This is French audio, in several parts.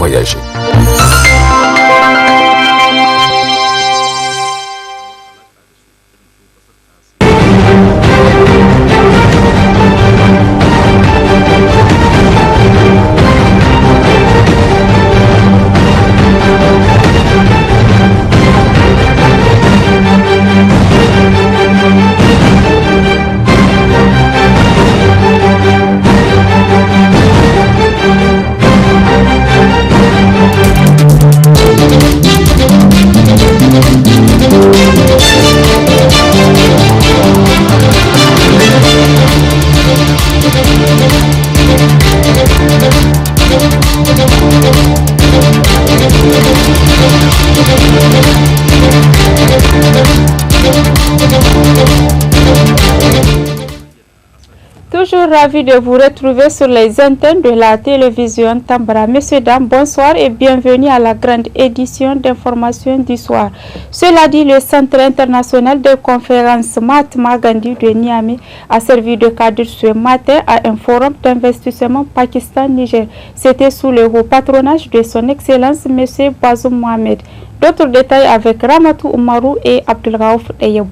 voyager. Toujours ravi de vous retrouver sur les antennes de la télévision Tambara. Messieurs, dames, bonsoir et bienvenue à la grande édition d'information du soir. Cela dit, le Centre international de conférence Mahatma Gandhi de Niamey a servi de cadre ce matin à un forum d'investissement Pakistan-Niger. C'était sous le haut patronage de son Excellence M. Bazoum Mohamed. D'autres détails avec Ramatou Oumarou et Abdelraouf Eyebou.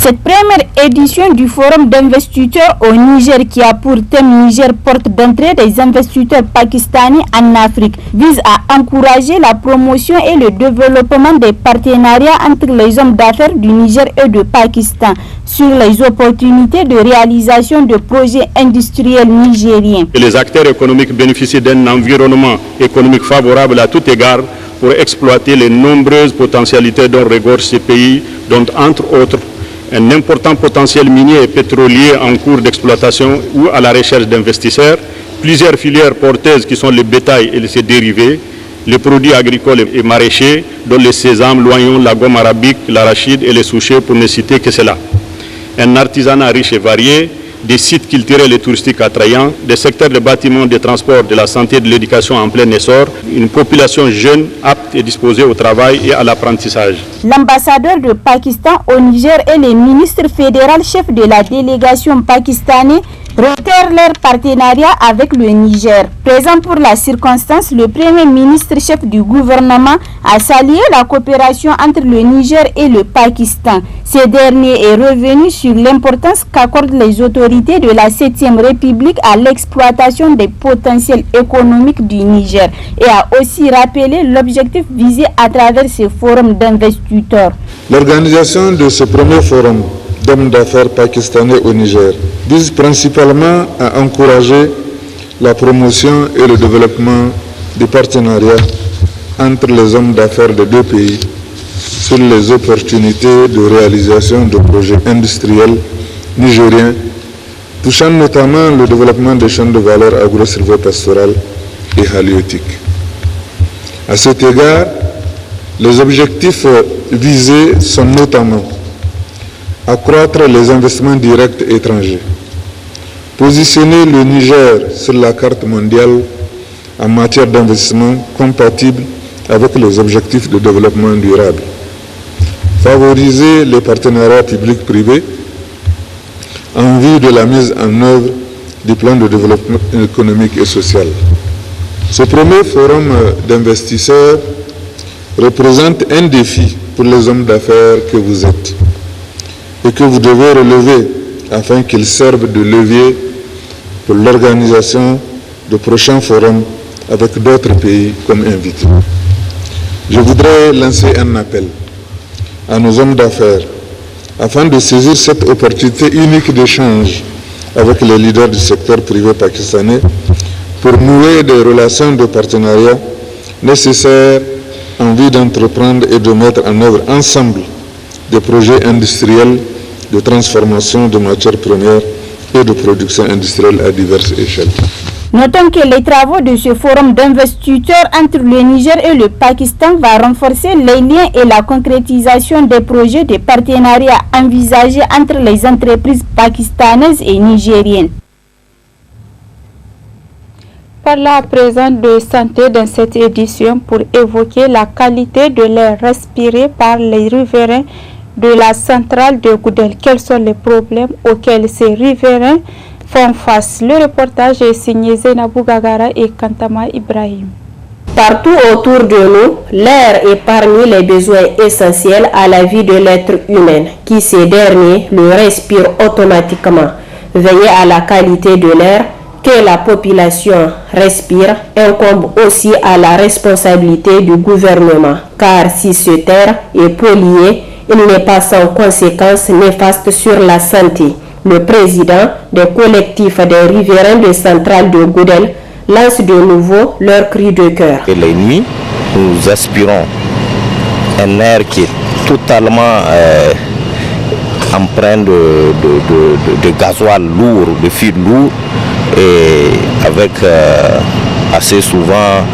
Cette première édition du Forum d'investisseurs au Niger, qui a pour thème Niger, porte d'entrée des investisseurs pakistanais en Afrique, vise à encourager la promotion et le développement des partenariats entre les hommes d'affaires du Niger et du Pakistan sur les opportunités de réalisation de projets industriels nigériens. Et les acteurs économiques bénéficient d'un environnement économique favorable à tout égard pour exploiter les nombreuses potentialités dont regorge ces pays, dont entre autres un important potentiel minier et pétrolier en cours d'exploitation ou à la recherche d'investisseurs, plusieurs filières porteuses qui sont le bétail et ses dérivés, les produits agricoles et maraîchers, dont le sésame, l'oignon, la gomme arabique, l'arachide et les souchets, pour ne citer que cela. Un artisanat riche et varié, des sites culturels et touristiques attrayants, des secteurs de bâtiments, des transports, de la santé et de l'éducation en plein essor, une population jeune, apte et disposée au travail et à l'apprentissage. L'ambassadeur du Pakistan au Niger et le ministre fédéral chef de la délégation pakistanaise réitèrent leur partenariat avec le Niger. Présent pour la circonstance, le premier ministre chef du gouvernement a salué la coopération entre le Niger et le Pakistan. Ce dernier est revenu sur l'importance qu'accordent les autorités de la 7e République à l'exploitation des potentiels économiques du Niger et a aussi rappelé l'objectif visé à travers ce forum d'investisseurs. L'organisation de ce premier forum d'hommes d'affaires pakistanais au Niger vise principalement à encourager la promotion et le développement des partenariats entre les hommes d'affaires des deux pays sur les opportunités de réalisation de projets industriels nigériens touchant notamment le développement des chaînes de valeur agro-silvopastorales et halieutiques. À cet égard, les objectifs visés sont notamment accroître les investissements directs étrangers, positionner le Niger sur la carte mondiale en matière d'investissement compatible avec les objectifs de développement durable, favoriser les partenariats publics-privés en vue de la mise en œuvre du plan de développement économique et social. Ce premier forum d'investisseurs représente un défi pour les hommes d'affaires que vous êtes et que vous devez relever afin qu'ils servent de levier pour l'organisation de prochains forums avec d'autres pays comme invités. Je voudrais lancer un appel à nos hommes d'affaires afin de saisir cette opportunité unique d'échange avec les leaders du secteur privé pakistanais pour nouer des relations de partenariat nécessaires en vue d'entreprendre et de mettre en œuvre ensemble des projets industriels de transformation de matières premières et de production industrielle à diverses échelles. Notons que les travaux de ce forum d'investisseurs entre le Niger et le Pakistan va renforcer les liens et la concrétisation des projets de partenariat envisagés entre les entreprises pakistanaises et nigériennes. Parlons à présent de santé dans cette édition pour évoquer la qualité de l'air respiré par les riverains de la centrale de Goudel. Quels sont les problèmes auxquels ces riverains font face? Le reportage est signé Zainabou Gagara et Kantama Ibrahim. Partout autour de nous, l'air est parmi les besoins essentiels à la vie de l'être humain, qui ces derniers le respire automatiquement. Veiller à la qualité de l'air que la population respire incombe aussi à la responsabilité du gouvernement, car si ce terre est pollué, il n'est pas sans conséquences néfastes sur la santé. Le président des collectifs des riverains de Centrale de Goudel lance de nouveau leur cri de cœur. Et les nuits, nous aspirons un air qui est totalement empreint de gasoil lourd, de fil lourd, et avec assez souvent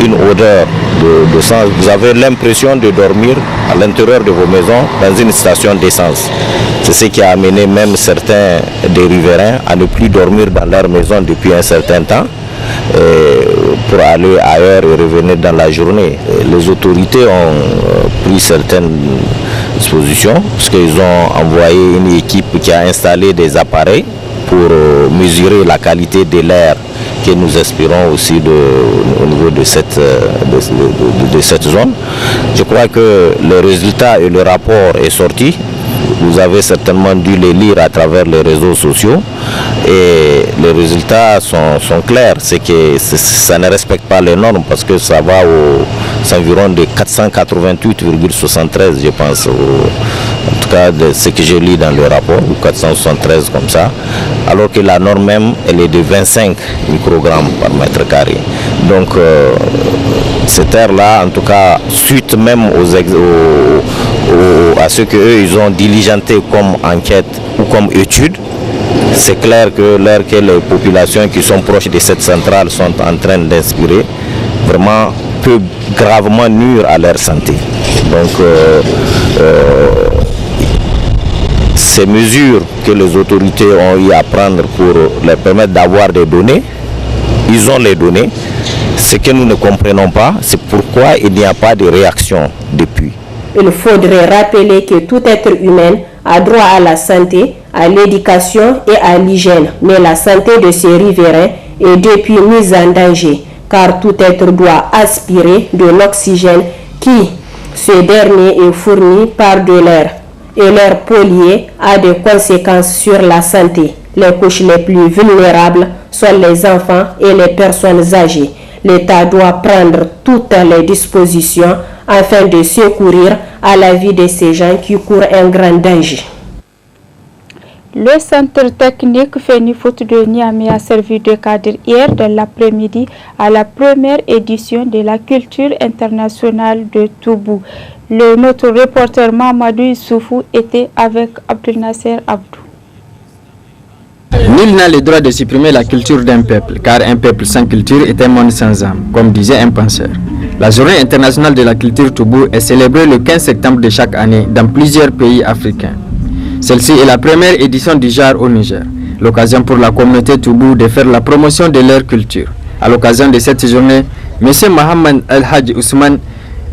une odeur de sang. Vous avez l'impression de dormir à l'intérieur de vos maisons dans une station d'essence. C'est ce qui a amené même certains des riverains à ne plus dormir dans leur maison depuis un certain temps pour aller ailleurs et revenir dans la journée. Les autorités ont pris certaines dispositions parce qu'ils ont envoyé une équipe qui a installé des appareils pour mesurer la qualité de l'air que nous espérons aussi au niveau de cette zone. Je crois que le résultat et le rapport est sorti. Vous avez certainement dû les lire à travers les réseaux sociaux et les résultats sont clairs. C'est que ça ne respecte pas les normes parce que ça va aux environs de 488,73 je pense. En tout cas, de ce que j'ai lu dans le rapport, ou 473 comme ça, alors que la norme même, elle est de 25 microgrammes par mètre carré. Donc, cette air-là, en tout cas, suite même à ce qu'eux, ils ont diligenté comme enquête ou comme étude, c'est clair que l'air que les populations qui sont proches de cette centrale sont en train d'inspirer, vraiment peut gravement nuire à leur santé. Donc, ces mesures que les autorités ont eu à prendre pour leur permettre d'avoir des données, ils ont les données. Ce que nous ne comprenons pas, c'est pourquoi il n'y a pas de réaction depuis. Il faudrait rappeler que tout être humain a droit à la santé, à l'éducation et à l'hygiène. Mais la santé de ces riverains est depuis mise en danger, car tout être doit aspirer de l'oxygène qui, ce dernier, est fourni par de l'air. Et l'air pollué a des conséquences sur la santé. Les couches les plus vulnérables sont les enfants et les personnes âgées. L'État doit prendre toutes les dispositions afin de secourir à la vie de ces gens qui courent un grand danger. Le centre technique Fenifoot de Niamey a servi de cadre hier de l'après-midi à la première édition de la culture internationale de Toubou. Notre reporter Mamadou Issoufou était avec Abdel Nasser Abdou. Nul n'a le droit de supprimer la culture d'un peuple, car un peuple sans culture est un monde sans âme, comme disait un penseur. La journée internationale de la culture Toubou est célébrée le 15 septembre de chaque année dans plusieurs pays africains. Celle-ci est la première édition du genre au Niger, l'occasion pour la communauté Toubou de faire la promotion de leur culture. À l'occasion de cette journée, M. Mohamed El-Hadj Ousmane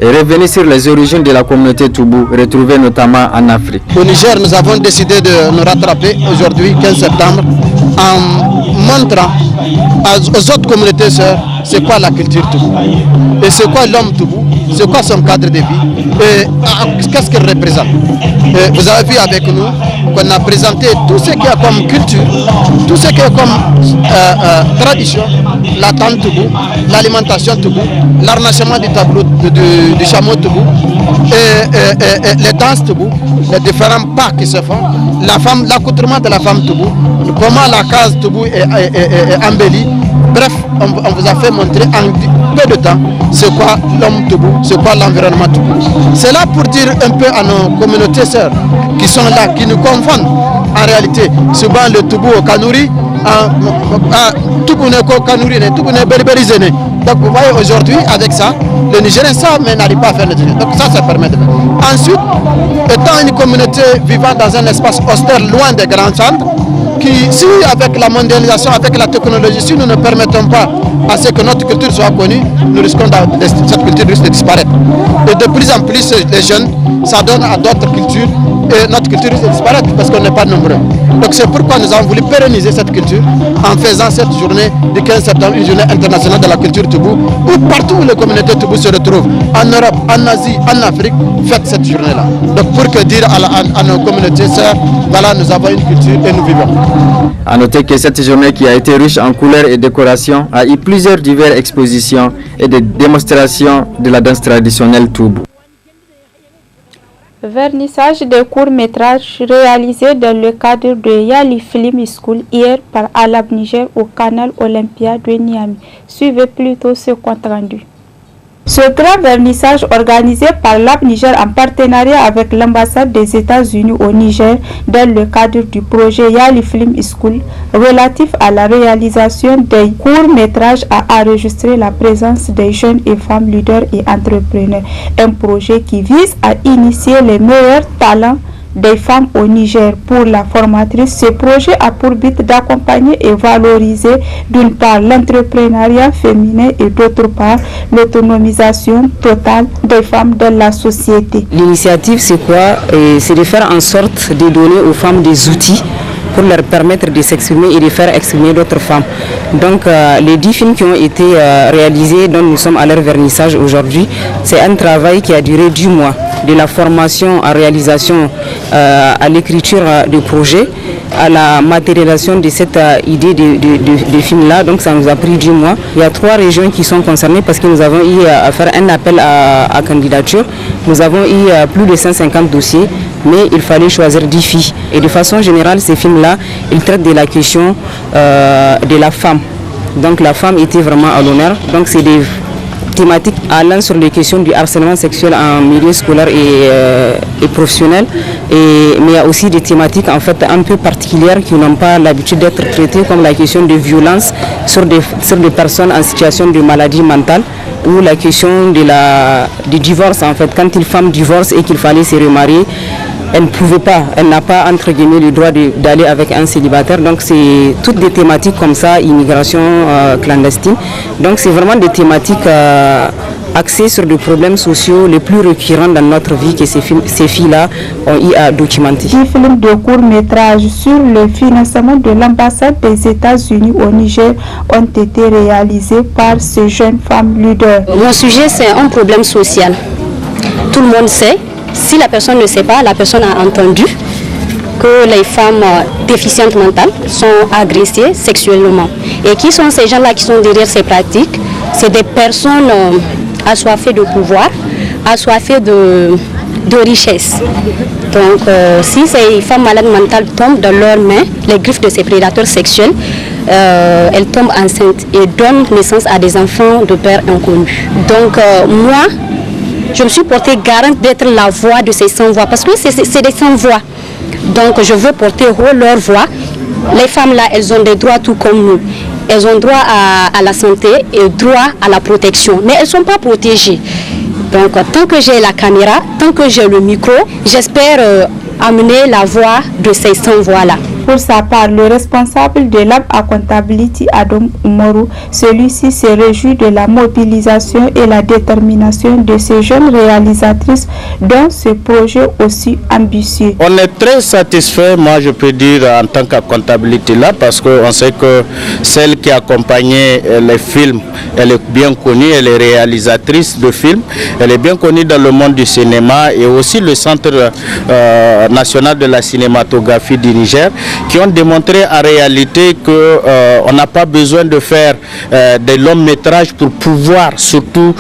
est revenu sur les origines de la communauté Toubou, retrouvée notamment en Afrique. Au Niger, nous avons décidé de nous rattraper aujourd'hui, 15 septembre, en montrant aux autres communautés sœurs c'est quoi la culture Toubou et c'est quoi l'homme Toubou, c'est quoi son cadre de vie et qu'est-ce qu'il représente. Et vous avez vu avec nous qu'on a présenté tout ce qu'il y a comme culture, tout ce qu'il y a comme tradition, la tente Toubou, l'alimentation Toubou, l'arnachement du tableau du chameau Toubou et les danses Toubou, les différents pas qui se font, l'accoutrement de la femme Toubou, comment la case Toubou est embellie. Bref, on vous a fait montrer en peu de temps c'est quoi l'homme Toubou, c'est quoi l'environnement Toubou. C'est là pour dire un peu à nos communautés sœurs qui sont là, qui nous confondent en réalité. Souvent le Toubou au Kanouri, Toubou n'est qu'au Kanouri, Toubou n'est berbérisé. Donc vous voyez aujourd'hui avec ça, les Nigériens savent mais n'arrivent pas à faire le truc. Donc ça permet de faire. Ensuite, étant une communauté vivant dans un espace austère loin des grands centres, qui, si avec la mondialisation, avec la technologie, si nous ne permettons pas à ce que notre culture soit connue, nous risquons cette culture risque de disparaître. Et de plus en plus, les jeunes s'adonnent à d'autres cultures et notre culture risque de disparaître parce qu'on n'est pas nombreux. Donc c'est pourquoi nous avons voulu pérenniser cette culture. culture, en faisant cette journée du 15 septembre, une journée internationale de la culture Toubou, où partout où les communautés Toubou se retrouvent, en Europe, en Asie, en Afrique, faites cette journée-là. Donc pour que dire à nos communautés sœurs, voilà, nous avons une culture et nous vivons. A noter que cette journée qui a été riche en couleurs et décorations a eu plusieurs diverses expositions et des démonstrations de la danse traditionnelle Toubou. Vernissage des courts-métrages réalisés dans le cadre de Yali Film School hier par Alab Niger au canal Olympia de Niamey. Suivez plutôt ce compte rendu. Ce grand vernissage organisé par l'AB Niger en partenariat avec l'ambassade des États-Unis au Niger dans le cadre du projet Yali Film School relatif à la réalisation des courts-métrages a enregistré la présence des jeunes et femmes leaders et entrepreneurs. Un projet qui vise à initier les meilleurs talents des femmes au Niger. Pour la formatrice, ce projet a pour but d'accompagner et valoriser d'une part l'entrepreneuriat féminin et d'autre part l'autonomisation totale des femmes dans la société. L'initiative c'est quoi? C'est de faire en sorte de donner aux femmes des outils pour leur permettre de s'exprimer et de faire exprimer d'autres femmes. Donc les 10 films qui ont été réalisés, dont nous sommes à leur vernissage aujourd'hui, c'est un travail qui a duré 10 mois, de la formation à réalisation à l'écriture du projet, à la matérialisation de cette idée de film-là. Donc ça nous a pris 10 mois. Il y a 3 régions qui sont concernées parce que nous avons eu à faire un appel à candidature. Nous avons eu plus de 150 dossiers, mais il fallait choisir 10 filles. Et de façon générale, ces films-là, ils traitent de la question de la femme. Donc la femme était vraiment à l'honneur. Donc c'est des thématiques allant sur les questions du harcèlement sexuel en milieu scolaire et professionnel. Mais il y a aussi des thématiques en fait un peu particulières qui n'ont pas l'habitude d'être traitées, comme la question de violence sur des personnes en situation de maladie mentale, ou la question du divorce en fait. Quand une femme divorce et qu'il fallait se remarier, elle ne pouvait pas, elle n'a pas entre guillemets le droit d'aller avec un célibataire. Donc c'est toutes des thématiques comme ça, immigration clandestine. Donc c'est vraiment des thématiques axées sur des problèmes sociaux les plus récurrents dans notre vie que ces filles-là ont eu à documenter. 10 films de court-métrage sur le financement de l'ambassade des États-Unis au Niger ont été réalisés par ces jeunes femmes leaders. Mon sujet, c'est un problème social. Tout le monde sait. Si la personne ne sait pas, la personne a entendu que les femmes déficientes mentales sont agressées sexuellement. Et qui sont ces gens-là qui sont derrière ces pratiques? C'est des personnes assoiffées de pouvoir, assoiffées de richesse. Donc si ces femmes malades mentales tombent dans leurs mains, les griffes de ces prédateurs sexuels, elles tombent enceintes et donnent naissance à des enfants de pères inconnus. Donc moi, je me suis portée garante d'être la voix de ces sans-voix, parce que c'est des sans-voix. Donc je veux porter haut leur voix. Les femmes-là, elles ont des droits tout comme nous. Elles ont droit à la santé et droit à la protection, mais elles ne sont pas protégées. Donc tant que j'ai la caméra, tant que j'ai le micro, j'espère amener la voix de ces sans-voix-là. Pour sa part, le responsable de l'AB Accountability, Adam Umoru, celui-ci se réjouit de la mobilisation et la détermination de ces jeunes réalisatrices dans ce projet aussi ambitieux. On est très satisfait, moi je peux dire en tant qu'Accountability là, parce qu'on sait que celle qui accompagnait les films, elle est bien connue, elle est réalisatrice de films, elle est bien connue dans le monde du cinéma et aussi le Centre national de la cinématographie du Niger, qui ont démontré en réalité qu'on n'a pas besoin de faire des longs métrages pour pouvoir surtout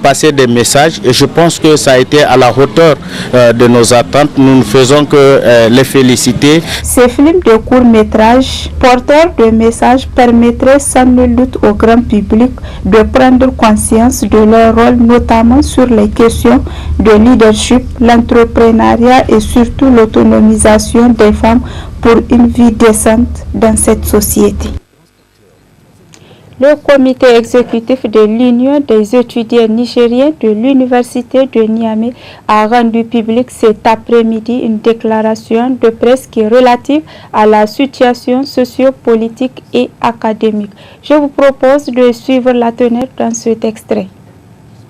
passer des messages, et je pense que ça a été à la hauteur de nos attentes. Nous ne faisons que les féliciter. Ces films de court métrage porteurs de messages permettraient sans nul doute au grand public de prendre conscience de leur rôle, notamment sur les questions de leadership, l'entrepreneuriat et surtout l'autonomisation des femmes pour une vie décente dans cette société. Le comité exécutif de l'Union des étudiants nigériens de l'Université de Niamey a rendu public cet après-midi une déclaration de presse qui est relative à la situation sociopolitique et académique. Je vous propose de suivre la teneur dans cet extrait.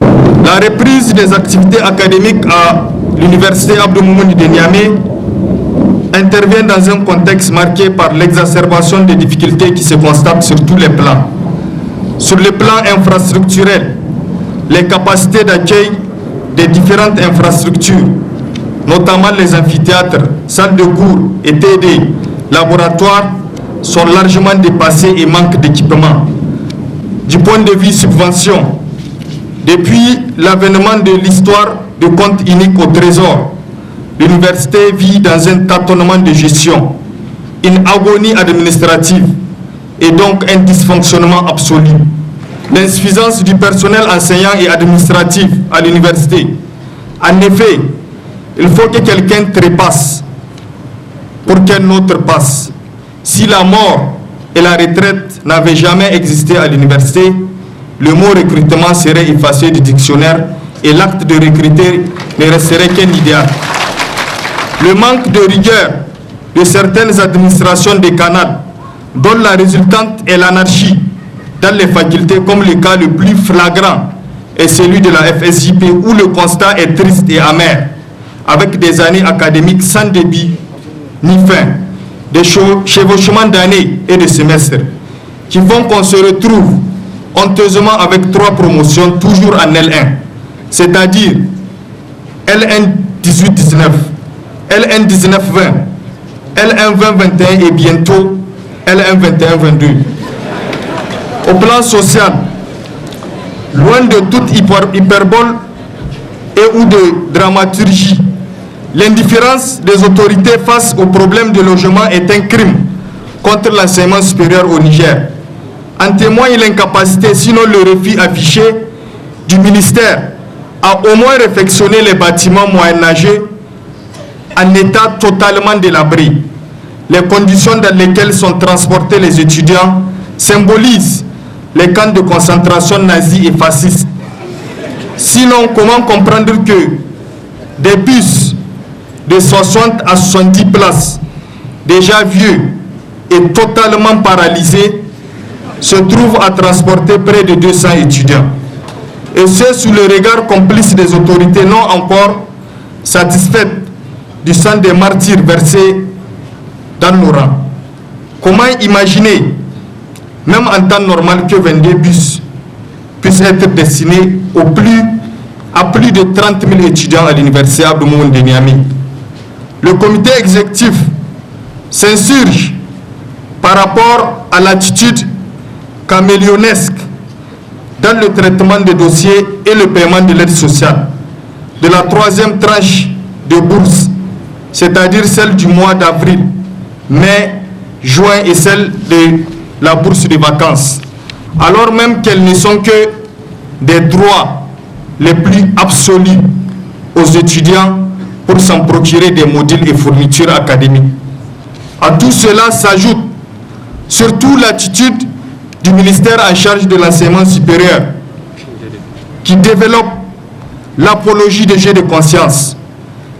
La reprise des activités académiques à l'Université Abdou Moumouni de Niamey intervient dans un contexte marqué par l'exacerbation des difficultés qui se constatent sur tous les plans. Sur le plan infrastructurel, les capacités d'accueil des différentes infrastructures, notamment les amphithéâtres, salles de cours et TD, laboratoires, sont largement dépassées et manquent d'équipement. Du point de vue subvention, depuis l'avènement de l'histoire de compte unique au trésor, l'université vit dans un tâtonnement de gestion, une agonie administrative et donc un dysfonctionnement absolu. L'insuffisance du personnel enseignant et administratif à l'université. En effet, il faut que quelqu'un trépasse pour qu'un autre passe. Si la mort et la retraite n'avaient jamais existé à l'université, le mot recrutement serait effacé du dictionnaire et l'acte de recruter ne resterait qu'un idéal. Le manque de rigueur de certaines administrations décanales, dont la résultante est l'anarchie dans les facultés, comme le cas le plus flagrant est celui de la FSJP, où le constat est triste et amer, avec des années académiques sans débit ni fin, des chevauchements d'années et de semestres, qui font qu'on se retrouve honteusement avec 3 promotions toujours en L1, c'est-à-dire L1 18-19, L1 19-20, L1 20-21 et bientôt L1 21-22. Au plan social, loin de toute hyperbole et ou de dramaturgie, l'indifférence des autorités face au problème de logement est un crime contre l'enseignement supérieur au Niger. En témoigne l'incapacité, sinon le refus affiché du ministère à au moins réfectionner les bâtiments moyenâgeux en état totalement délabré. Les conditions dans lesquelles sont transportés les étudiants symbolisent les camps de concentration nazis et fascistes. Sinon, comment comprendre que des bus de 60 à 70 places, déjà vieux et totalement paralysés, se trouvent à transporter près de 200 étudiants. Et ce, sous le regard complice des autorités non encore satisfaites du sang des martyrs versés dans nos rangs. Comment imaginer, même en temps normal, que 22 bus puissent être destinés à plus de 30 000 étudiants à l'université Abdou Moumouni de Niamey? Le comité exécutif s'insurge par rapport à l'attitude caméléonesque dans le traitement des dossiers et le paiement de l'aide sociale de la 3e tranche de bourse, c'est-à-dire celle du mois d'avril, mai, juin et celle de la bourse de vacances, alors même qu'elles ne sont que des droits les plus absolus aux étudiants pour s'en procurer des modules et fournitures académiques. À tout cela s'ajoute surtout l'attitude du ministère en charge de l'enseignement supérieur, qui développe l'apologie des jeux de conscience,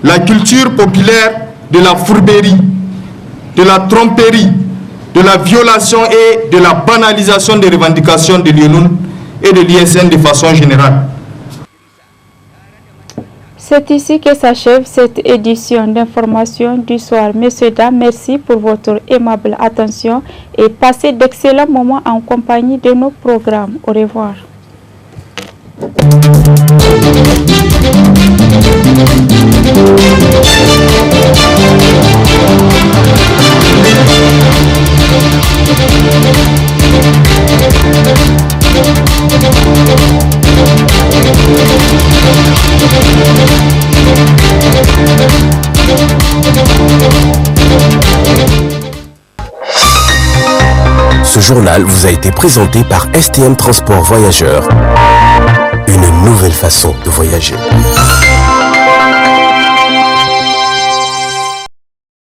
la culture populaire de la fourberie, de la tromperie, de la violation et de la banalisation des revendications de l'UNUN et de l'ISN de façon générale. C'est ici que s'achève cette édition d'information du soir. Messieurs, dames, merci pour votre aimable attention et passez d'excellents moments en compagnie de nos programmes. Au revoir. Ce journal vous a été présenté par STM Transport Voyageurs. Une nouvelle façon de voyager.